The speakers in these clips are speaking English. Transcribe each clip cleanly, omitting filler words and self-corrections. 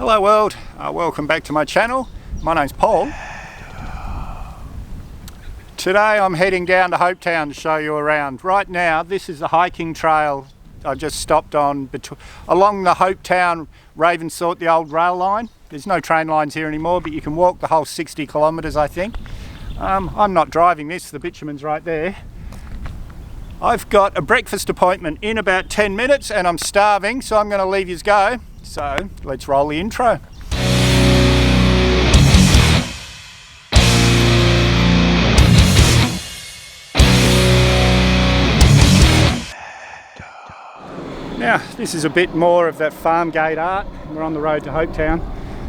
Hello world, welcome back to my channel. My name's Paul. Today I'm heading down to Hopetoun to show you around. Right now this is the hiking trail I just stopped on along the Hopetoun Ravensthorpe, the old rail line. There's no train lines here anymore, but you can walk the whole 60 kilometres I think. I'm not driving this, the bitumen's right there. I've got a breakfast appointment in about 10 minutes and I'm starving, so I'm going to leave yous go. So let's roll the intro. Now this is a bit more of that Farmgate Art. We're on the road to Hopetoun.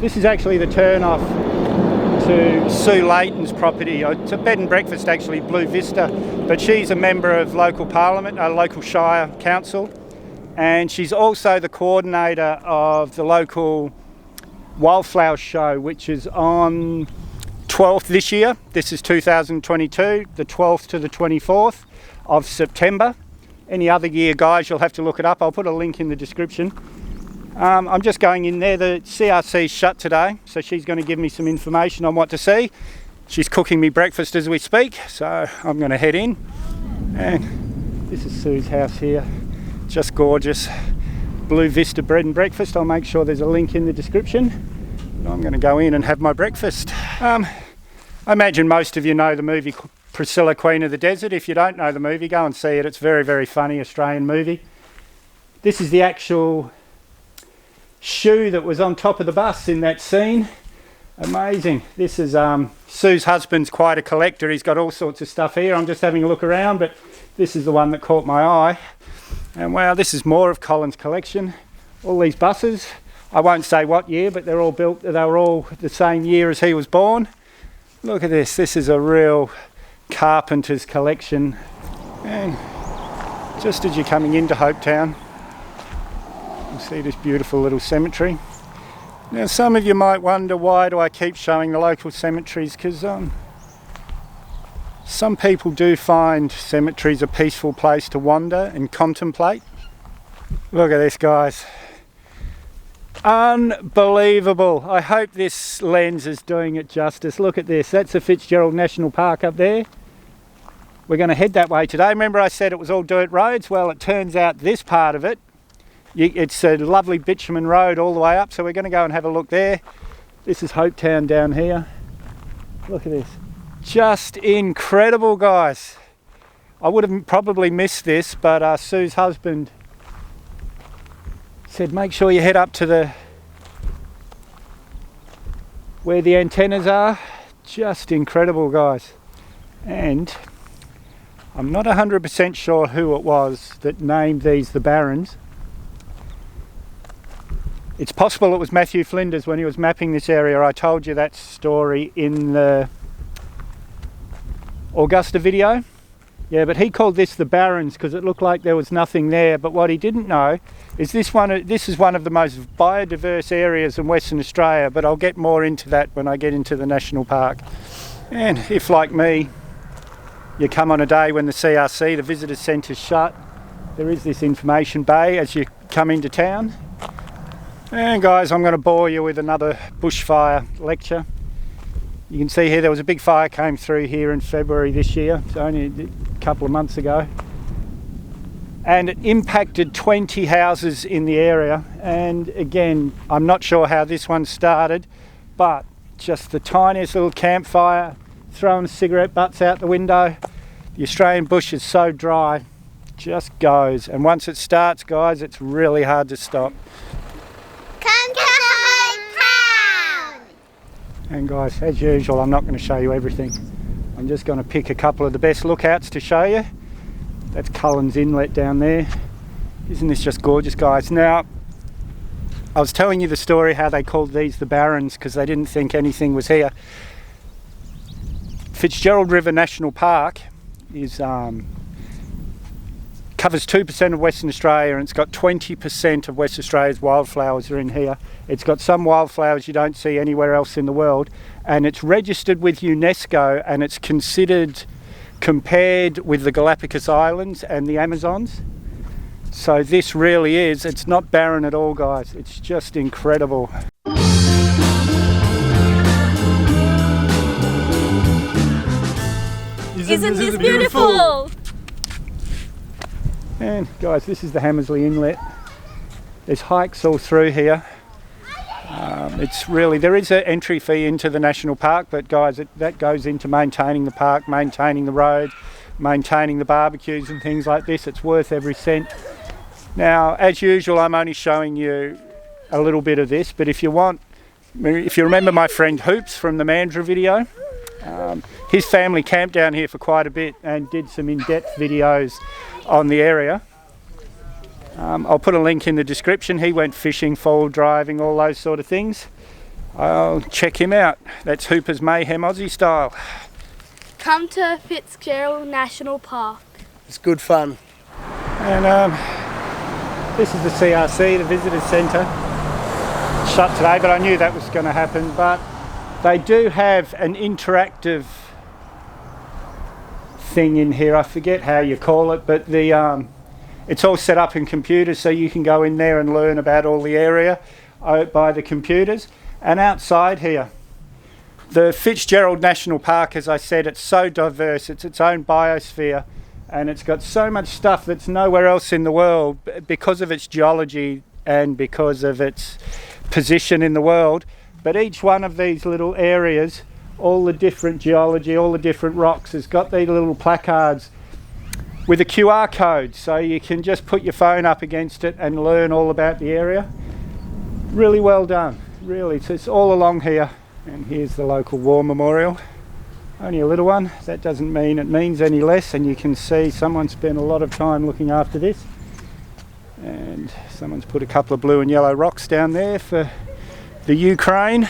This is actually the turn off to Sue Layton's property. It's a bed and breakfast actually, Blue Vista, but she's a member of local parliament, local shire council, and she's also the coordinator of the local wildflower show, which is on 12th this year. This is 2022, the 12th to the 24th of September. Any other year, guys, you'll have to look it up. I'll put a link in the description. I'm just going in there. The CRC's shut today, so she's going to give me some information on what to see. She's cooking me breakfast as we speak, so I'm going to head in. And this is Sue's house here. Just gorgeous. Blue Vista bread and breakfast. I'll make sure there's a link in the description. I'm going to go in and have my breakfast. I imagine most of you know the movie Priscilla, Queen of the Desert. If you don't know the movie, go and see it. It's a very, very funny Australian movie. This is the actual shoe that was on top of the bus in that scene. Amazing. This is Sue's husband's quite a collector. He's got all sorts of stuff here. I'm just having a look around, but this is the one that caught my eye. And wow, this is more of Colin's collection. All these buses. I won't say what year, but they're all built, they were all the same year as he was born. Look at this. This is a real carpenter's collection. And just as you're coming into Hopetoun, you see this beautiful little cemetery. Now some of you might wonder, why do I keep showing the local cemeteries? Because some people do find cemeteries a peaceful place to wander and contemplate. Look at this, guys. Unbelievable. I hope this lens is doing it justice. Look at this. That's the Fitzgerald National Park up there. We're going to head that way today. Remember I said it was all dirt roads? Well, it turns out this part of it, it's a lovely bitumen road all the way up, so we're going to go and have a look there. This is Hopetoun down here. Look at this. Just incredible, guys. I would have probably missed this, but Sue's husband said make sure you head up to where the antennas are. Just incredible, guys. And I'm not 100% sure who it was that named these the Barrens. It's possible it was Matthew Flinders when he was mapping this area. I told you that story in the Augusta video. Yeah, but he called this the Barrens because it looked like there was nothing there. But what he didn't know is this is one of the most biodiverse areas in Western Australia, but I'll get more into that when I get into the national park. And if, like me, you come on a day when the CRC, the visitor centre's shut, there is this information bay as you come into town. And guys, I'm going to bore you with another bushfire lecture. You can see here there was a big fire came through here in February this year, so only a couple of months ago. And it impacted 20 houses in the area. And again, I'm not sure how this one started, but just the tiniest little campfire, throwing cigarette butts out the window. The Australian bush is so dry, just goes. And once it starts, guys, it's really hard to stop. Come to Hopetoun! And guys, as usual, I'm not going to show you everything. I'm just going to pick a couple of the best lookouts to show you. That's Cullens Inlet down there. Isn't this just gorgeous, guys? Now, I was telling you the story how they called these the Barrens because they didn't think anything was here. Fitzgerald River National Park is covers 2% of Western Australia, and it's got 20% of West Australia's wildflowers are in here. It's got some wildflowers you don't see anywhere else in the world, and it's registered with UNESCO, and it's considered compared with the Galapagos Islands and the Amazons. So this really is, it's not barren at all, guys. It's just incredible. Isn't this beautiful? And guys, this is the Hammersley Inlet. There's hikes all through here. It's really, there is an entry fee into the national park, but guys, that goes into maintaining the park, maintaining the roads, maintaining the barbecues and things like this. It's worth every cent. Now, as usual, I'm only showing you a little bit of this, but if you remember my friend Hoops from the Mandurah video, his family camped down here for quite a bit and did some in-depth videos on the area. I'll put a link in the description. He went fishing, foal driving, all those sort of things. I'll check him out. That's Hooper's Mayhem Aussie style. Come to Fitzgerald National Park. It's good fun. And this is the CRC, the Visitors Centre. Shut today, but I knew that was going to happen. But they do have an interactive thing in here. I forget how you call it, but it's all set up in computers, so you can go in there and learn about all the area by the computers. And outside here, the Fitzgerald National Park, as I said, it's so diverse. It's its own biosphere, and it's got so much stuff that's nowhere else in the world because of its geology and because of its position in the world. But each one of these little areas, all the different geology, all the different rocks, has got these little placards with a QR code, so you can just put your phone up against it and learn all about the area. Really well done, really. So it's all along here. And here's the local war memorial. Only a little one. That doesn't mean it means any less, and you can see someone spent a lot of time looking after this. And someone's put a couple of blue and yellow rocks down there for the Ukraine.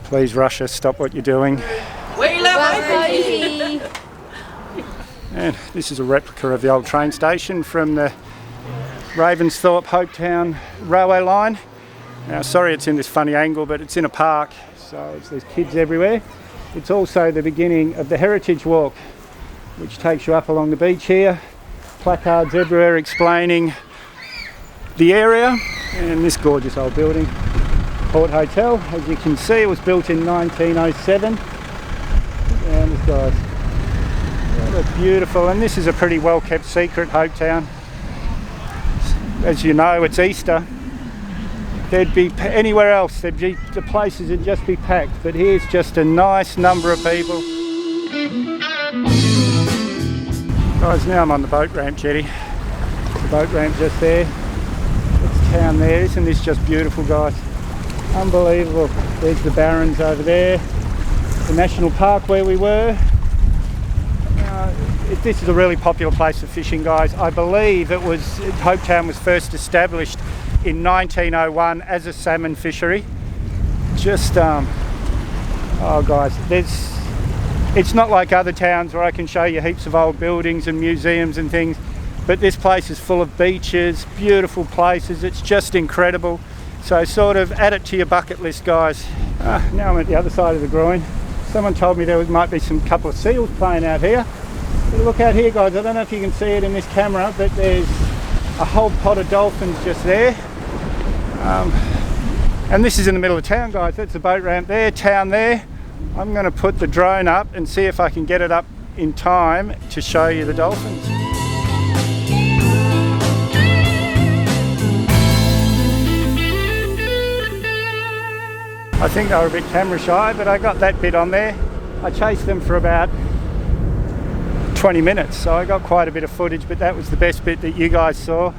Please, Russia, stop what you're doing. We love you. And this is a replica of the old train station from the Ravensthorpe Hopetoun railway line. Now, sorry it's in this funny angle, but it's in a park, so there's kids everywhere. It's also the beginning of the Heritage Walk, which takes you up along the beach here. Placards everywhere explaining the area. And this gorgeous old building, Port Hotel. As you can see, it was built in 1907. And this guy's beautiful, and this is a pretty well kept secret, Hopetoun. As you know, it's Easter. There'd be anywhere else, the places would just be packed, but here's just a nice number of people. Guys, now I'm on the boat ramp jetty. The boat ramp just there. It's town there. Isn't this just beautiful, guys? Unbelievable. There's the Barrens over there, the national park where we were. This is a really popular place for fishing, guys. I believe Hopetoun was first established in 1901 as a salmon fishery. Just, oh guys, it's not like other towns where I can show you heaps of old buildings and museums and things, but this place is full of beaches, beautiful places. It's just incredible. So sort of add it to your bucket list, guys. Now I'm at the other side of the groin. Someone told me there might be some couple of seals playing out here. But look out here, guys. I don't know if you can see it in this camera, but there's a whole pod of dolphins just there. And this is in the middle of town, guys. That's the boat ramp there, town there. I'm going to put the drone up and see if I can get it up in time to show you the dolphins. I think they were a bit camera shy, but I got that bit on there. I chased them for about 20 minutes, so I got quite a bit of footage, but that was the best bit that you guys saw.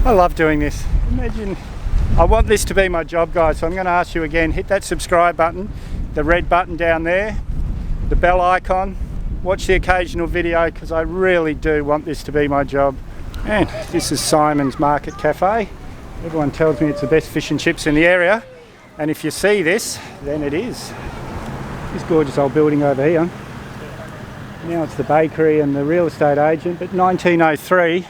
I love doing this. Imagine, I want this to be my job, guys, so I'm going to ask you again, hit that subscribe button, the red button down there, the bell icon, watch the occasional video, because I really do want this to be my job. And this is Simon's Market Cafe. Everyone tells me it's the best fish and chips in the area, and if you see this, then it is. This gorgeous old building over here. Now it's the bakery and the real estate agent, but 1903,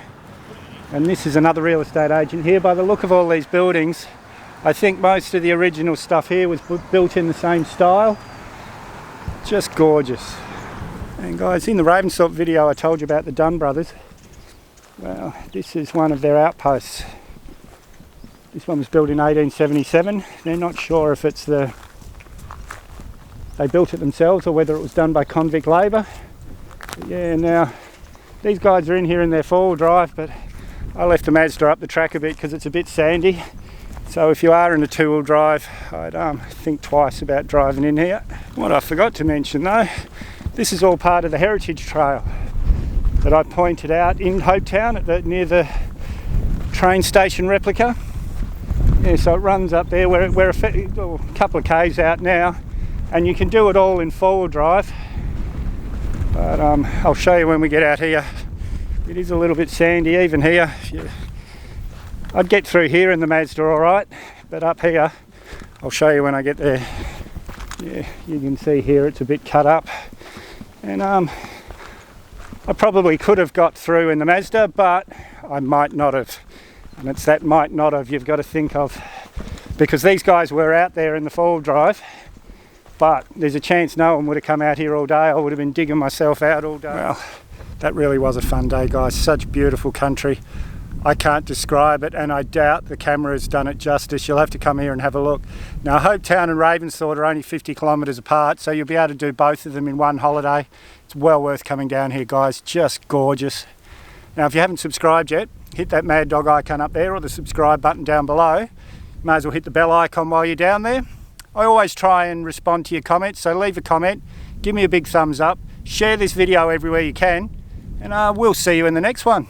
and this is another real estate agent here. By the look of all these buildings, I think most of the original stuff here was built in the same style. Just gorgeous. And guys, in the Ravensthorpe video I told you about the Dunn brothers. Well, this is one of their outposts. This one was built in 1877. They're not sure if it's the they built it themselves or whether it was done by convict labour. But yeah, now these guys are in here in their four-wheel drive, but I left the Mazda up the track a bit because it's a bit sandy. So if you are in a two-wheel drive, I'd think twice about driving in here. What I forgot to mention though, this is all part of the heritage trail that I pointed out in Hopetoun near the train station replica. Yeah, so it runs up there. We're a couple of k's out now, and you can do it all in four-wheel drive. But I'll show you when we get out here. It is a little bit sandy even here. I'd get through here in the Mazda all right, but up here, I'll show you when I get there. Yeah, you can see here it's a bit cut up, and I probably could have got through in the Mazda, but I might not have. And it's that might not have you've got to think of, because these guys were out there in the four-wheel drive, but there's a chance no one would have come out here all day. I would have been digging myself out all day. Well, that really was a fun day, guys. Such beautiful country. I can't describe it, and I doubt the camera has done it justice. You'll have to come here and have a look. Now, Hopetoun and Ravensthorpe are only 50 kilometres apart, so you'll be able to do both of them in one holiday. It's well worth coming down here, guys. Just gorgeous. Now, if you haven't subscribed yet, hit that mad dog icon up there or the subscribe button down below. May as well hit the bell icon while you're down there. I always try and respond to your comments, so leave a comment, give me a big thumbs up, share this video everywhere you can, and we'll see you in the next one.